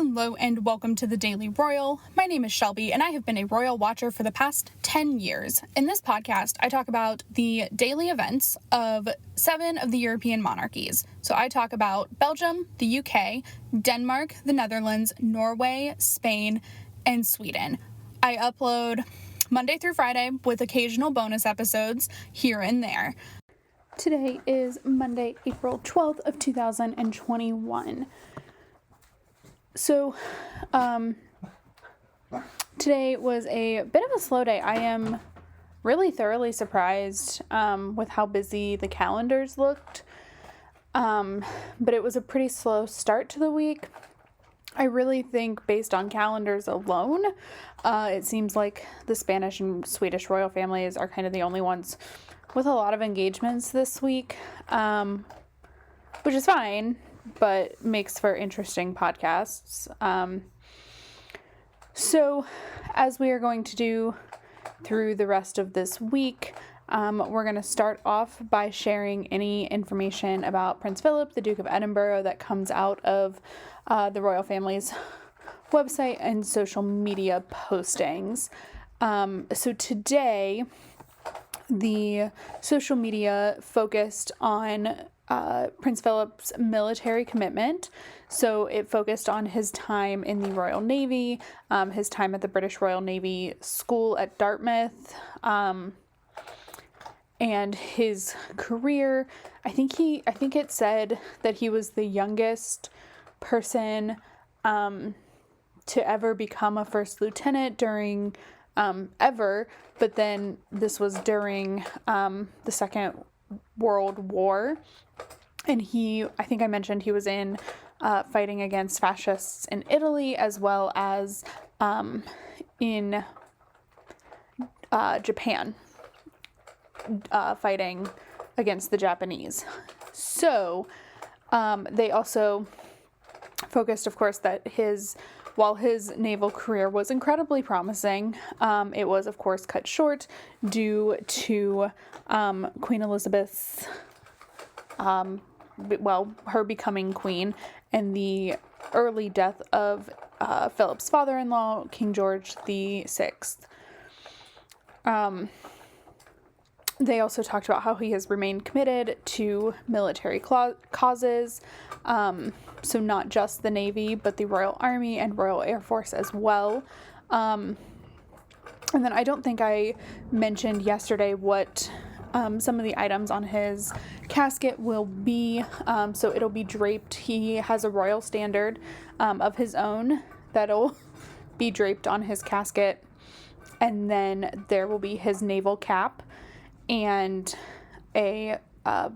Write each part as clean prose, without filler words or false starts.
Hello and welcome to the Daily Royal. My name is Shelby and I have been a royal watcher for the past 10 years. In this podcast, I talk about the daily events of 7 of the European monarchies. So I talk about Belgium, the UK, Denmark, the Netherlands, Norway, Spain, and Sweden. I upload Monday through Friday with occasional bonus episodes here and there. Today is Monday, April 12th of 2021. So, today was a bit of a slow day. I am really thoroughly surprised, with how busy the calendars looked. But it was a pretty slow start to the week. I really think based on calendars alone, it seems like the Spanish and Swedish royal families are kind of the only ones with a lot of engagements this week, which is fine, but makes for interesting podcasts. So as we are going to do through the rest of this week, we're going to start off by sharing any information about Prince Philip, the Duke of Edinburgh, that comes out of the royal family's website and social media postings. So today, the social media focused on Prince Philip's military commitment. So it focused on his time in the Royal Navy, his time at the British Royal Navy School at Dartmouth, and his career. I think it said that he was the youngest person to ever become a first lieutenant during ever, but then this was during the Second World War, and I think I mentioned he was in fighting against fascists in Italy, as well as in Japan, fighting against the Japanese. So they also focused, of course, that while his naval career was incredibly promising, it was, of course, cut short due to Queen Elizabeth's, her becoming queen, and the early death of Philip's father-in-law, King George VI. They also talked about how he has remained committed to military causes, so not just the Navy, but the Royal Army and Royal Air Force as well. And then I don't think I mentioned yesterday what some of the items on his casket will be. So it'll be draped. He has a royal standard of his own that'll be draped on his casket. And then there will be his naval cap and a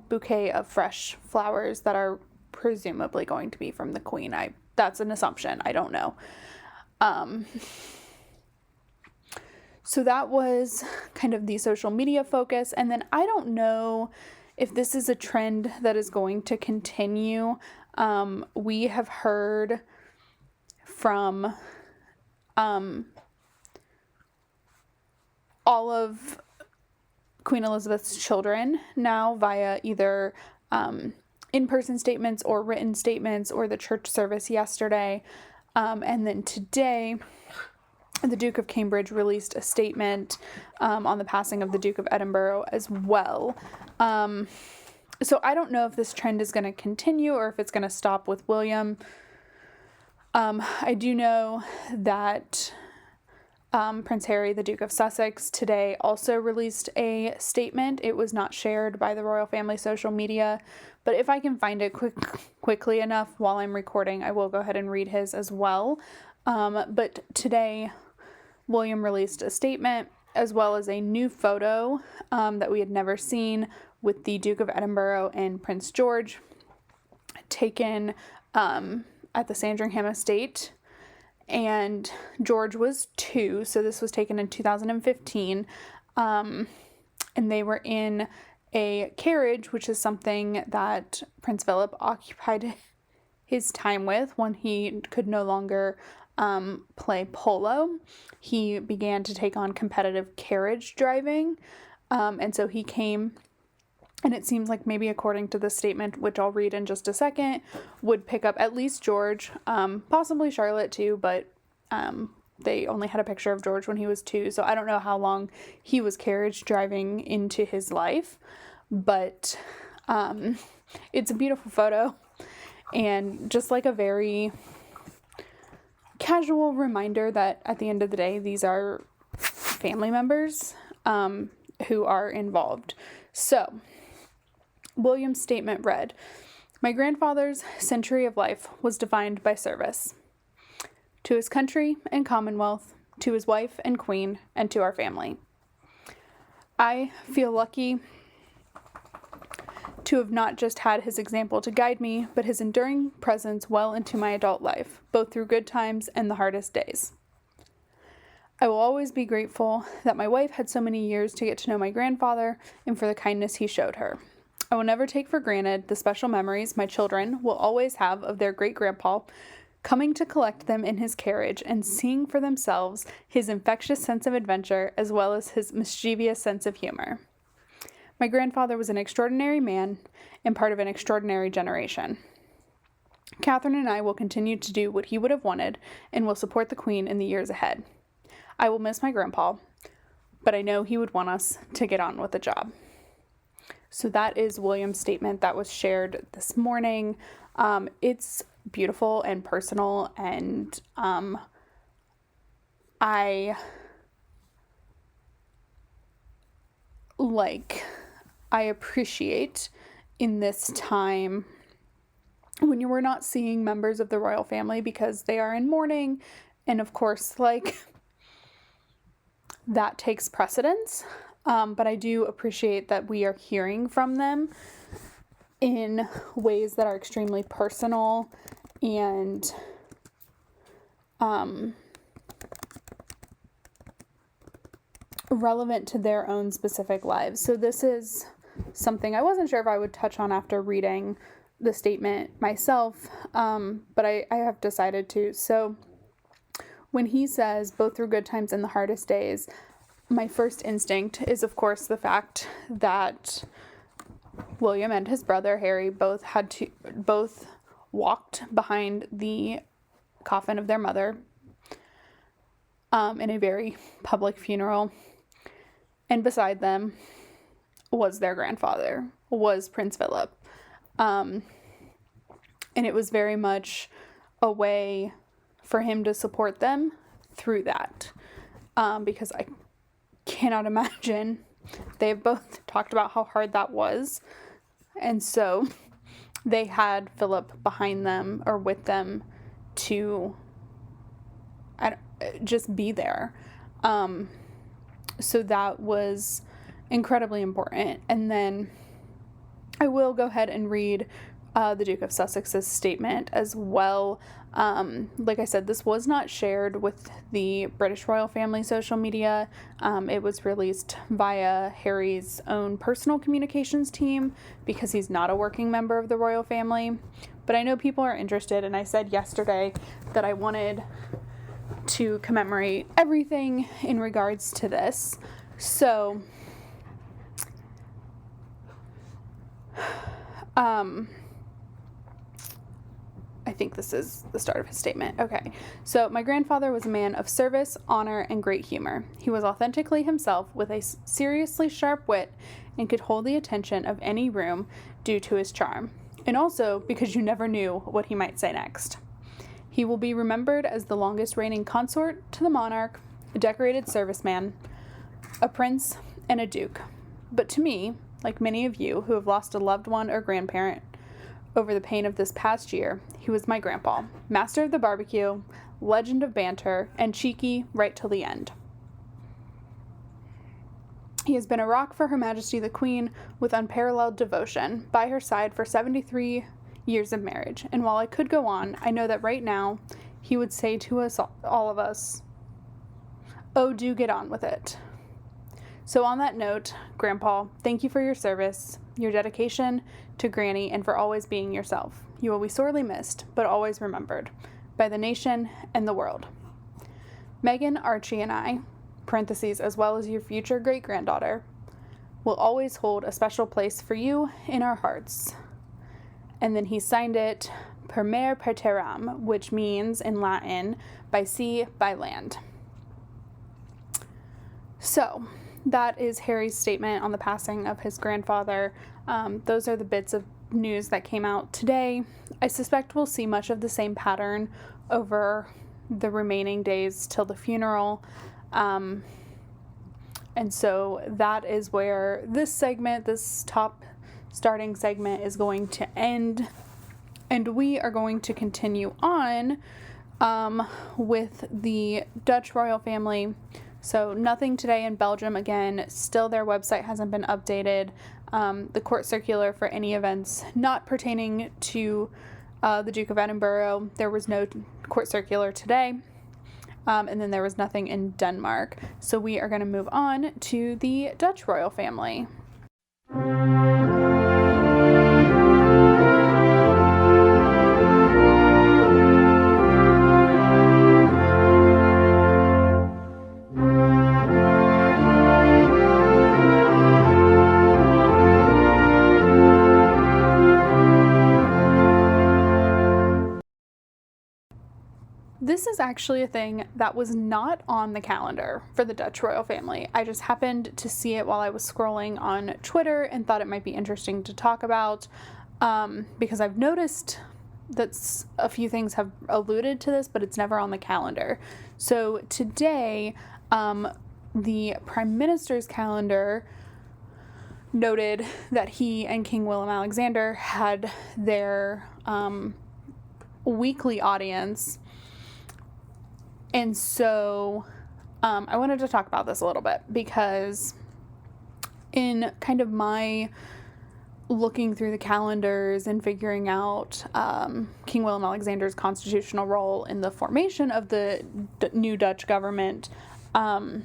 bouquet of fresh flowers that are presumably going to be from the Queen. That's an assumption. I don't know. So that was kind of the social media focus. And then I don't know if this is a trend that is going to continue. We have heard from all of Queen Elizabeth's children now via either in-person statements or written statements or the church service yesterday. And then today, the Duke of Cambridge released a statement on the passing of the Duke of Edinburgh as well. So I don't know if this trend is going to continue or if it's going to stop with William. I do know that Prince Harry, the Duke of Sussex, today also released a statement. It was not shared by the royal family social media, but if I can find it quickly enough while I'm recording, I will go ahead and read his as well. But today, William released a statement as well as a new photo that we had never seen with the Duke of Edinburgh and Prince George taken at the Sandringham estate. And George was 2, so this was taken in 2015, and they were in a carriage, which is something that Prince Philip occupied his time with when he could no longer play polo. He began to take on competitive carriage driving, and so he came And it seems like maybe according to this statement, which I'll read in just a second, would pick up at least George, possibly Charlotte too, but they only had a picture of George when he was 2, so I don't know how long he was carriage driving into his life, but it's a beautiful photo, and just like a very casual reminder that at the end of the day, these are family members who are involved. So, William's statement read, "My grandfather's century of life was defined by service. To his country and commonwealth, to his wife and queen, and to our family. I feel lucky to have not just had his example to guide me, but his enduring presence well into my adult life, both through good times and the hardest days. I will always be grateful that my wife had so many years to get to know my grandfather and for the kindness he showed her. I will never take for granted the special memories my children will always have of their great-grandpa coming to collect them in his carriage and seeing for themselves his infectious sense of adventure as well as his mischievous sense of humor. My grandfather was an extraordinary man and part of an extraordinary generation. Catherine and I will continue to do what he would have wanted and will support the Queen in the years ahead. I will miss my grandpa, but I know he would want us to get on with the job." So that is William's statement that was shared this morning. It's beautiful and personal, and I appreciate in this time when you were not seeing members of the royal family because they are in mourning, and of course, that takes precedence. But I do appreciate that we are hearing from them in ways that are extremely personal and relevant to their own specific lives. So this is something I wasn't sure if I would touch on after reading the statement myself, but I have decided to. So when he says, both through good times and the hardest days, my first instinct is, of course, the fact that William and his brother Harry both walked behind the coffin of their mother in a very public funeral, and beside them was their grandfather, was Prince Philip, and it was very much a way for him to support them through that, because I cannot imagine. They've both talked about how hard that was, and so they had Philip behind them or with them to just be there. So that was incredibly important. And then I will go ahead and read the Duke of Sussex's statement as well. Like I said, this was not shared with the British royal family social media. It was released via Harry's own personal communications team because he's not a working member of the royal family. But I know people are interested, and I said yesterday that I wanted to commemorate everything in regards to this. So, I think this is the start of his statement. Okay. So, my grandfather was a man of service, honor, and great humor. He was authentically himself with a seriously sharp wit and could hold the attention of any room due to his charm. And also because you never knew what he might say next. He will be remembered as the longest reigning consort to the monarch, a decorated serviceman, a prince, and a duke. But to me, like many of you who have lost a loved one or grandparent over the pain of this past year, he was my grandpa, master of the barbecue, legend of banter, and cheeky right till the end. He has been a rock for Her Majesty the Queen with unparalleled devotion, by her side for 73 years of marriage. And while I could go on, I know that right now he would say to us, all of us, "Oh, do get on with it." So on that note, Grandpa, thank you for your service, your dedication to Granny, and for always being yourself. You will be sorely missed, but always remembered by the nation and the world. Meghan, Archie, and I, parentheses, as well as your future great-granddaughter, will always hold a special place for you in our hearts. And then he signed it per mare per terram, which means in Latin, by sea, by land. So that is Harry's statement on the passing of his grandfather. Those are the bits of news that came out today. I suspect we'll see much of the same pattern over the remaining days till the funeral. And so that is where this segment, this top starting segment, is going to end. And we are going to continue on with the Dutch royal family. So nothing today in Belgium. Again, still their website hasn't been updated. The court circular for any events not pertaining to the Duke of Edinburgh, there was no court circular today. And then there was nothing in Denmark. So we are going to move on to the Dutch royal family. This is actually a thing that was not on the calendar for the Dutch royal family. I just happened to see it while I was scrolling on Twitter and thought it might be interesting to talk about because I've noticed that a few things have alluded to this, but it's never on the calendar. So today, the Prime Minister's calendar noted that he and King Willem-Alexander had their weekly audience. And so I wanted to talk about this a little bit because in kind of my looking through the calendars and figuring out King Willem-Alexander's constitutional role in the formation of the new Dutch government, I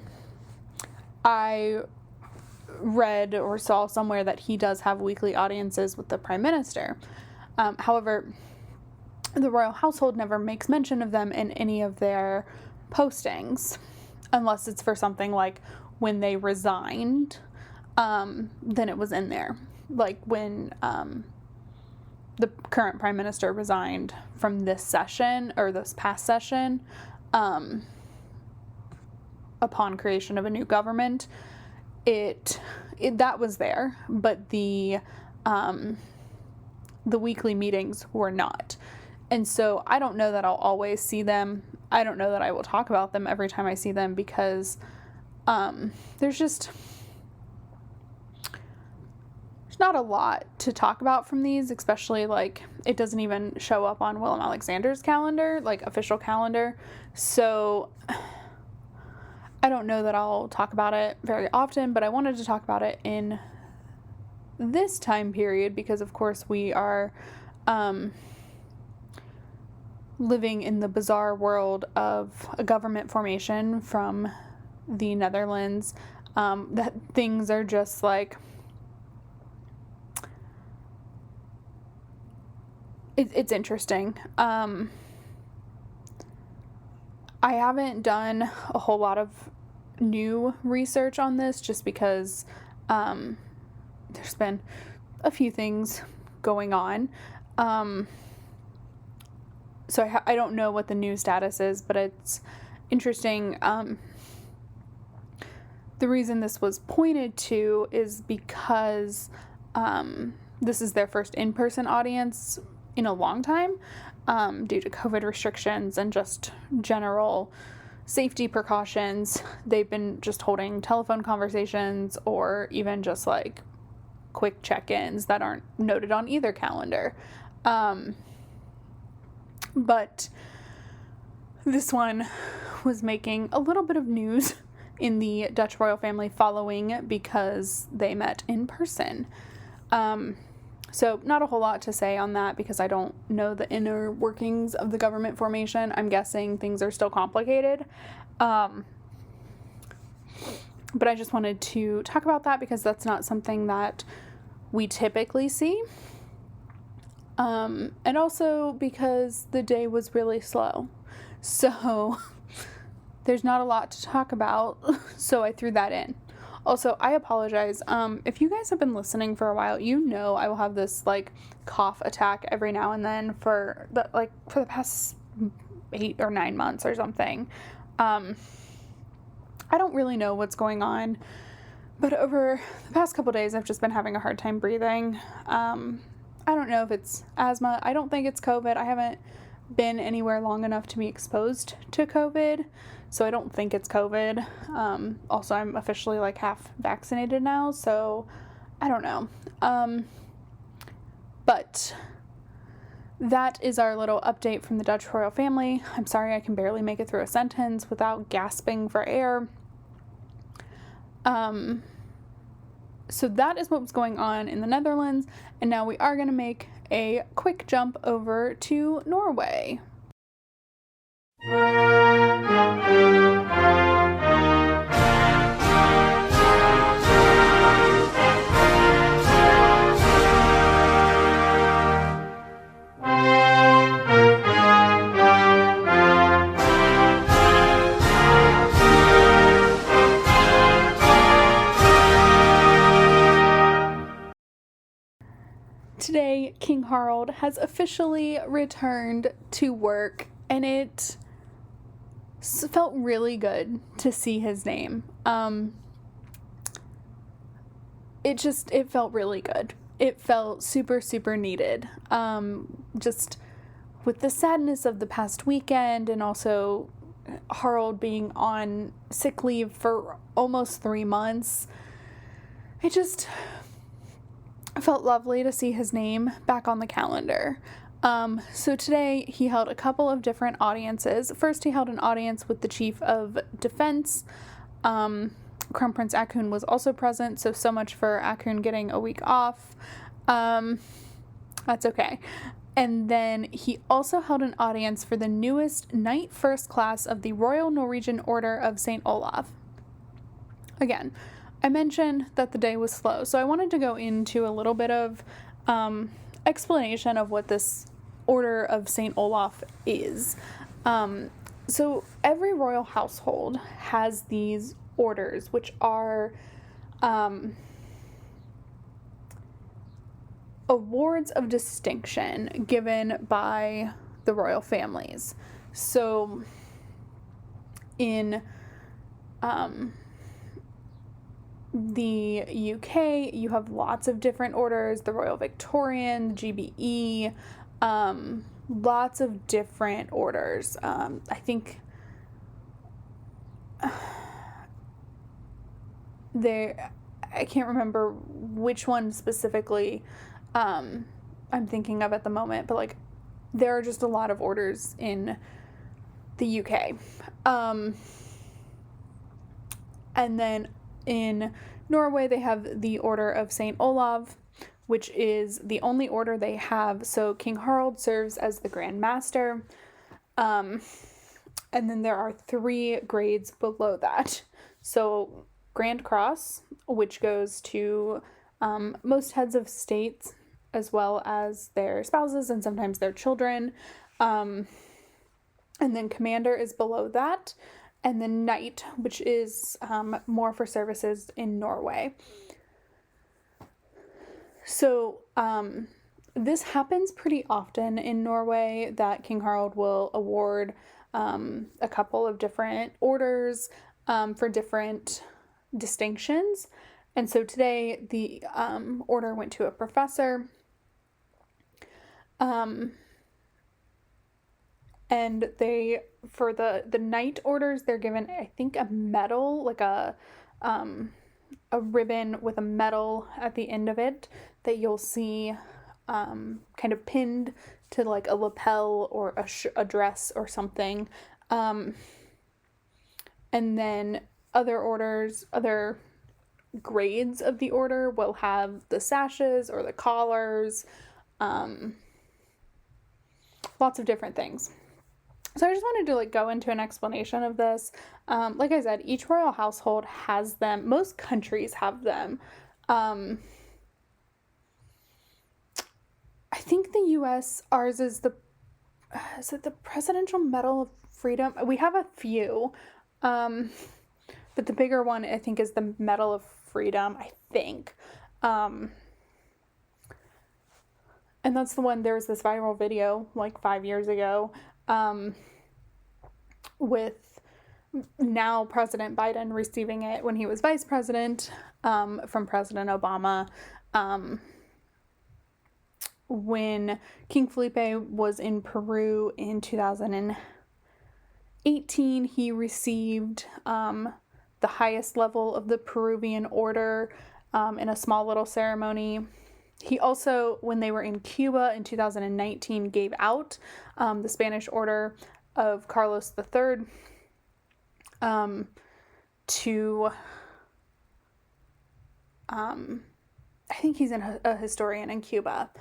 read or saw somewhere that he does have weekly audiences with the Prime Minister. However, the royal household never makes mention of them in any of their postings, unless it's for something like when they resigned, then it was in there. Like when the current Prime Minister resigned from this session, or this past session, upon creation of a new government, that was there, but the weekly meetings were not. And so I don't know that I'll always see them. I don't know that I will talk about them every time I see them because there's not a lot to talk about from these, especially like it doesn't even show up on Willem-Alexander's calendar, like official calendar. So I don't know that I'll talk about it very often, but I wanted to talk about it in this time period because, of course, we are living in the bizarre world of a government formation from the Netherlands, that things are just like, it's interesting. I haven't done a whole lot of new research on this just because there's been a few things going on. So I don't know what the new status is, but it's interesting. The reason this was pointed to is because this is their first in-person audience in a long time, due to COVID restrictions and just general safety precautions. They've been just holding telephone conversations or even just like quick check-ins that aren't noted on either calendar. But this one was making a little bit of news in the Dutch royal family following because they met in person. So not a whole lot to say on that because I don't know the inner workings of the government formation. I'm guessing things are still complicated. But I just wanted to talk about that because that's not something that we typically see. And also because the day was really slow. So there's not a lot to talk about, so I threw that in. Also, I apologize. If you guys have been listening for a while, you know I will have this like cough attack every now and then for the past 8 or 9 months or something. I don't really know what's going on, but over the past couple days, I've just been having a hard time breathing. I don't know if it's asthma. I don't think it's COVID. I haven't been anywhere long enough to be exposed to COVID, so I don't think it's COVID. Also, I'm officially like half vaccinated now, so I don't know. But that is our little update from the Dutch royal family. I'm sorry I can barely make it through a sentence without gasping for air. So that is what's going on in the Netherlands, and now we are going to make a quick jump over to Norway. Today, King Harald has officially returned to work, and it felt really good to see his name. It felt really good. It felt super, super needed. Just with the sadness of the past weekend, and also Harald being on sick leave for almost 3 months, it just felt lovely to see his name back on the calendar. So today he held a couple of different audiences. First, he held an audience with the Chief of Defense. Crown Prince Haakon was also present, so much for Haakon getting a week off. That's okay. And then he also held an audience for the newest Knight First Class of the Royal Norwegian Order of St. Olaf. Again, I mentioned that the day was slow, so I wanted to go into a little bit of explanation of what this Order of St. Olaf is. So every royal household has these orders, which are awards of distinction given by the royal families. So in the UK, you have lots of different orders, the Royal Victorian, GBE, lots of different orders. I think I can't remember which one specifically I'm thinking of at the moment, but like there are just a lot of orders in the UK. And then in Norway, they have the Order of St. Olav, which is the only order they have. So King Harald serves as the Grand Master. And then there are 3 grades below that. So Grand Cross, which goes to most heads of states, as well as their spouses and sometimes their children. And then Commander is below that. And then Knight, which is more for services in Norway. So this happens pretty often in Norway, that King Harald will award a couple of different orders for different distinctions. And so today the order went to a professor. And they, for the Knight orders, they're given, I think, a medal, like a ribbon with a medal at the end of it that you'll see kind of pinned to like a lapel or a dress or something. And then other grades of the order will have the sashes or the collars, lots of different things. So I just wanted to like go into an explanation of this. Like I said, each royal household has them. Most countries have them. I think the U.S., ours is is it the Presidential Medal of Freedom? We have a few, but the bigger one I think is the Medal of freedom, I think. And that's the one, there was this viral video like 5 years ago with now President Biden receiving it when he was vice president from President Obama. When King Felipe was in Peru in 2018, he received the highest level of the Peruvian order in a small little ceremony. He also, when they were in Cuba in 2019, gave out the Spanish Order of Carlos III to, I think he's a historian in Cuba,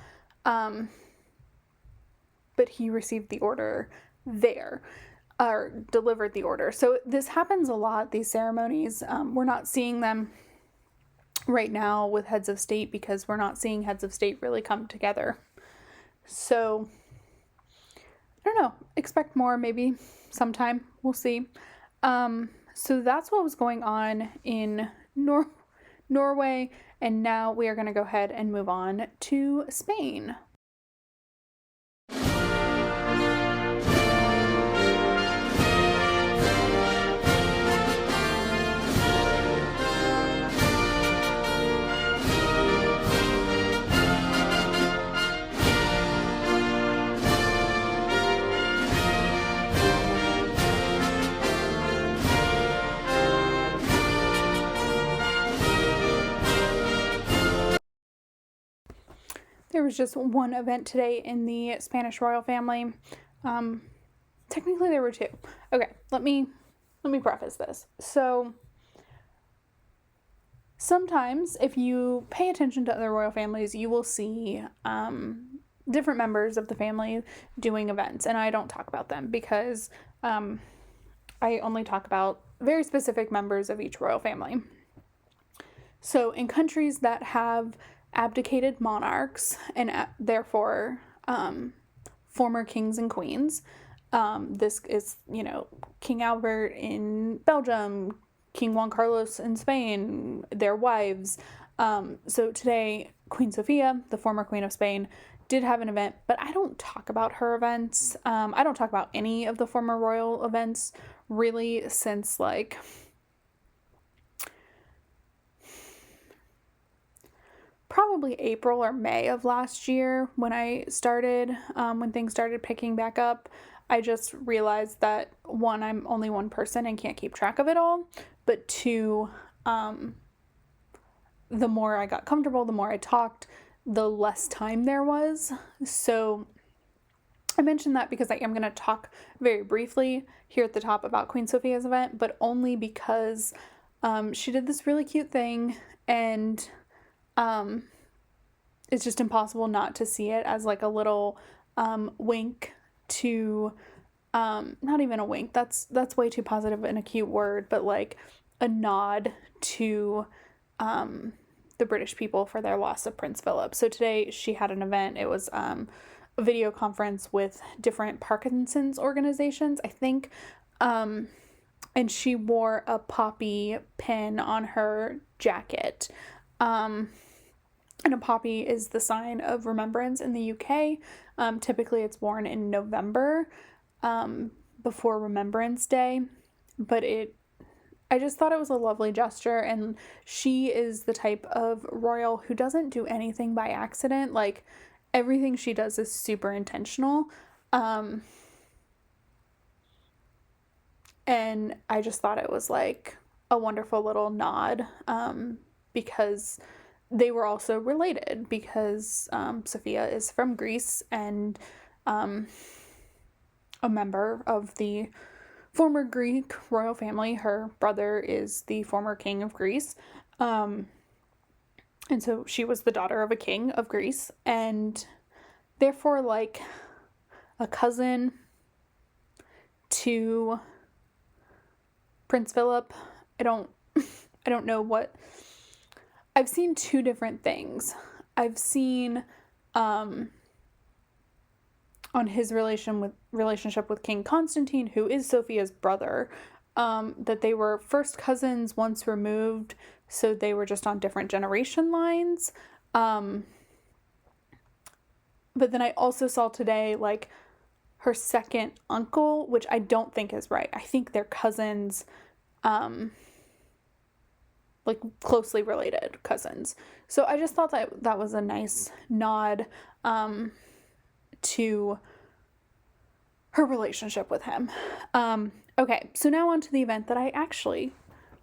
but he received the order there, or delivered the order. So this happens a lot, these ceremonies. We're not seeing them right now with heads of state because we're not seeing heads of state really come together. So, I don't know, expect more maybe sometime, we'll see. So that's what was going on in Norway, and now we are going to go ahead and move on to Spain. There was just one event today in the Spanish royal family. Technically there were two. Okay, let me preface this. So sometimes if you pay attention to other royal families, you will see different members of the family doing events, and I don't talk about them because I only talk about very specific members of each royal family. So in countries that have abdicated monarchs and therefore former kings and queens, this is, King Albert in Belgium, King Juan Carlos in Spain, their wives. So today, Queen Sofia, the former Queen of Spain, did have an event, but I don't talk about her events. I don't talk about any of the former royal events really since probably April or May of last year when when things started picking back up. I just realized that, one, I'm only one person and can't keep track of it all, but two, the more I got comfortable, the more I talked, the less time there was. So I mentioned that because I am going to talk very briefly here at the top about Queen Sophia's event, but only because she did this really cute thing, and it's just impossible not to see it as a little wink to, not even a wink, that's way too positive and a cute word, but a nod to the British people for their loss of Prince Philip. So today she had an event. It was a video conference with different Parkinson's organizations, I think, and she wore a poppy pin on her jacket. And a poppy is the sign of remembrance in the UK. Typically it's worn in November, before Remembrance Day, but I just thought it was a lovely gesture, and she is the type of royal who doesn't do anything by accident. Everything she does is super intentional. And I just thought it was a wonderful little nod, because they were also related, because Sophia is from Greece and a member of the former Greek royal family. Her brother is the former king of Greece. And so she was the daughter of a king of Greece, and therefore a cousin to Prince Philip. I don't know what. I've seen two different things. I've seen on his relationship with King Constantine, who is Sophia's brother, that they were first cousins once removed, so they were just on different generation lines. But then I also saw today, like, her second uncle, which I don't think is right. I think they're cousins, like closely related cousins. So I just thought that that was a nice nod to her relationship with him. Okay, so now on to the event that I actually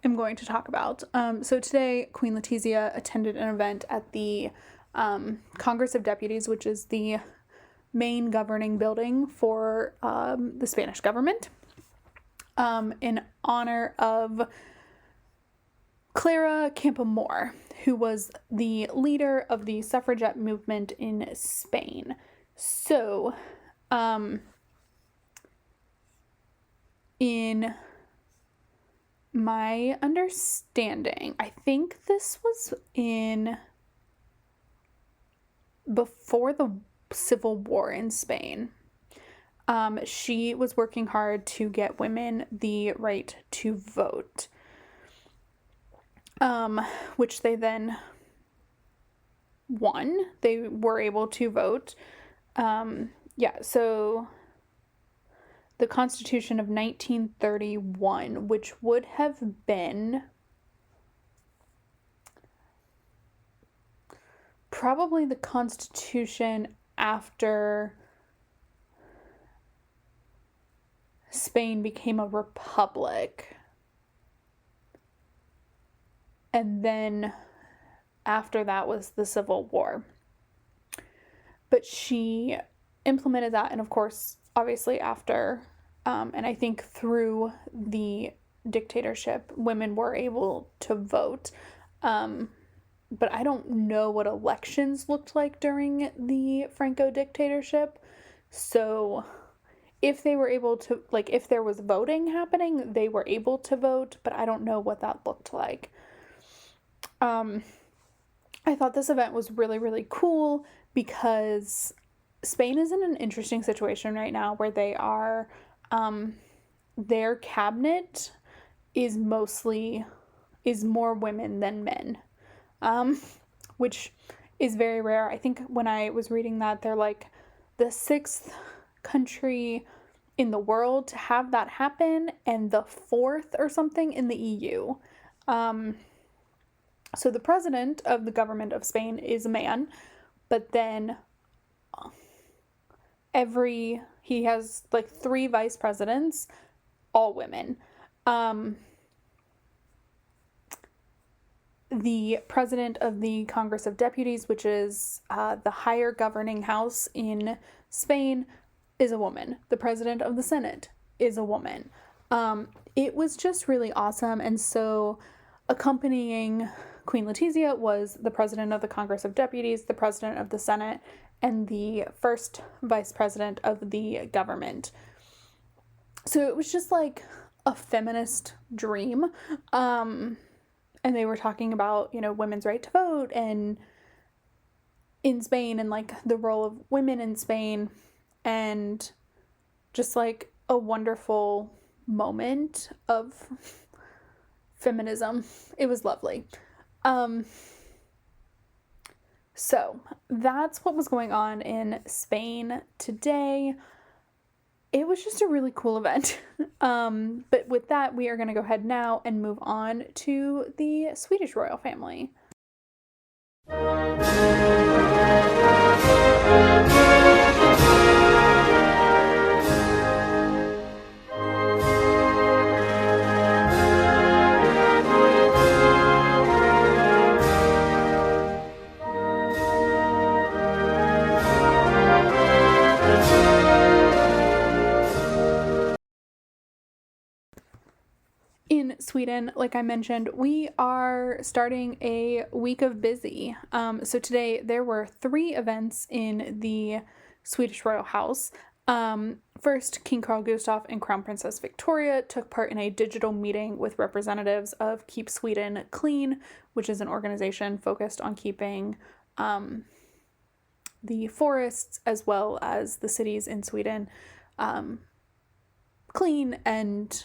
am going to talk about. So today, Queen Letizia attended an event at the Congress of Deputies, which is the main governing building for the Spanish government, in honor of Clara Campoamor, who was the leader of the suffragette movement in Spain. So, in my understanding, I think this was before the Civil War in Spain. She was working hard to get women the right to vote, which they then won. They were able to vote. So the Constitution of 1931, which would have been probably the Constitution after Spain became a republic. And then after that was the Civil War. But she implemented that, and of course, obviously after, and I think through the dictatorship, women were able to vote. But I don't know what elections looked like during the Franco dictatorship. So if they were able to, like, if there was voting happening, they were able to vote, but I don't know what that looked like. I thought this event was really, really cool because Spain is in an interesting situation right now where they are, their cabinet is more women than men, which is very rare. I think when I was reading that, they're like the 6th country in the world to have that happen and the 4th or something in the EU. So the president of the government of Spain is a man, but then he has like 3 vice presidents, all women. The president of the Congress of Deputies, which is the higher governing house in Spain, is a woman. The president of the Senate is a woman. It was just really awesome. And so accompanying Queen Letizia was the president of the Congress of Deputies, the president of the Senate, and the first vice president of the government. So it was just like a feminist dream. And they were talking about, women's right to vote and in Spain and like the role of women in Spain and just like a wonderful moment of feminism. It was lovely. So that's what was going on in Spain today. It was just a really cool event. But with that, we are going to go ahead now and move on to the Swedish royal family. In Sweden, like I mentioned, we are starting a week of busy. So today there were 3 events in the Swedish royal house. First, King Carl Gustaf and Crown Princess Victoria took part in a digital meeting with representatives of Keep Sweden Clean, which is an organization focused on keeping the forests as well as the cities in Sweden clean and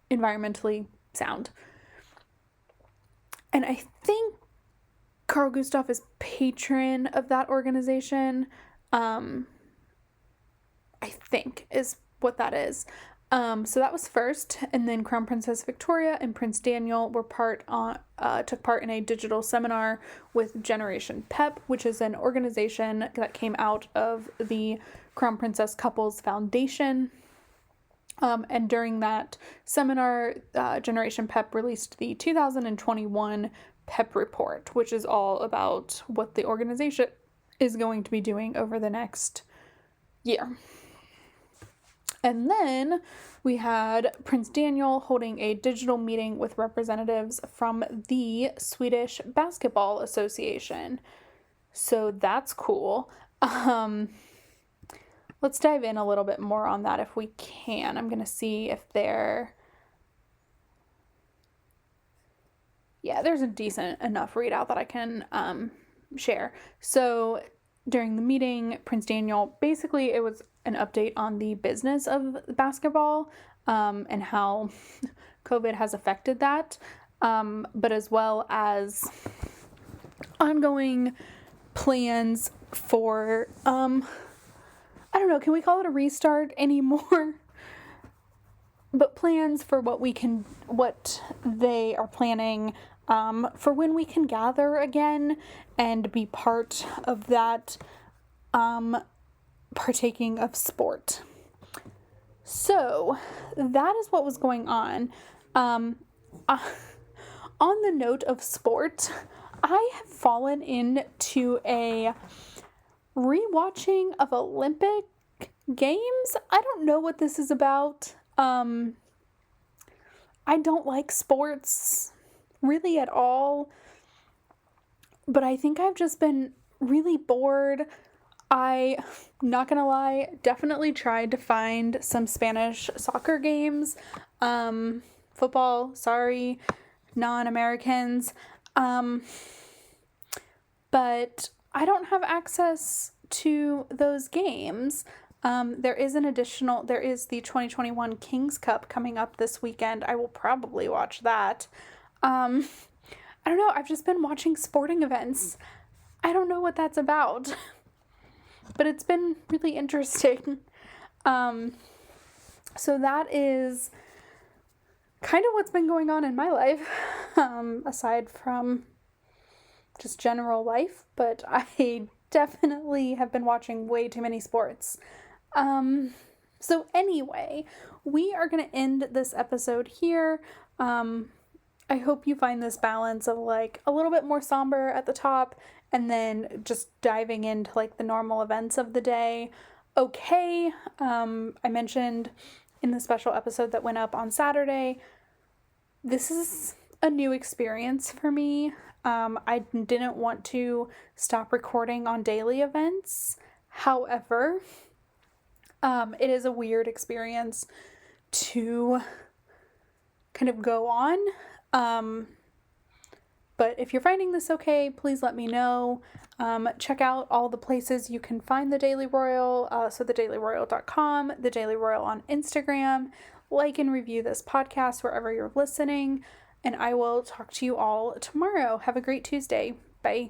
environmentally sound. And I think Carl Gustav is patron of that organization. I think is what that is. So that was first, and then Crown Princess Victoria and Prince Daniel took part in a digital seminar with Generation PEP, which is an organization that came out of the Crown Princess Couples Foundation. And during that seminar, Generation PEP released the 2021 PEP report, which is all about what the organization is going to be doing over the next year. And then we had Prince Daniel holding a digital meeting with representatives from the Swedish Basketball Association. So that's cool. Let's dive in a little bit more on that if we can. I'm going to see if there's a decent enough readout that I can share. So during the meeting, Prince Daniel, basically it was an update on the business of basketball and how COVID has affected that, but as well as ongoing plans for, I don't know, can we call it a restart anymore? But plans for what they are planning for when we can gather again and be part of that partaking of sport. So that is what was going on. On the note of sport, I have fallen into a rewatching of Olympic Games. I don't know what this is about. I don't like sports really at all, but I think I've just been really bored. Not gonna lie, definitely tried to find some Spanish soccer games. Football, sorry, non-Americans. But I don't have access to those games. There is the 2021 Kings Cup coming up this weekend. I will probably watch that. I don't know, I've just been watching sporting events. I don't know what that's about, but it's been really interesting. So that is kind of what's been going on in my life, aside from just general life, but I definitely have been watching way too many sports. So anyway, we are going to end this episode here. I hope you find this balance of like a little bit more somber at the top and then just diving into like the normal events of the day. Okay. I mentioned in the special episode that went up on Saturday, this is a new experience for me. I didn't want to stop recording on daily events. However, it is a weird experience to kind of go on. But if you're finding this okay, please let me know. Check out all the places you can find the Daily Royal. So thedailyroyal.com, the Daily Royal on Instagram. Like and review this podcast wherever you're listening. And I will talk to you all tomorrow. Have a great Tuesday. Bye.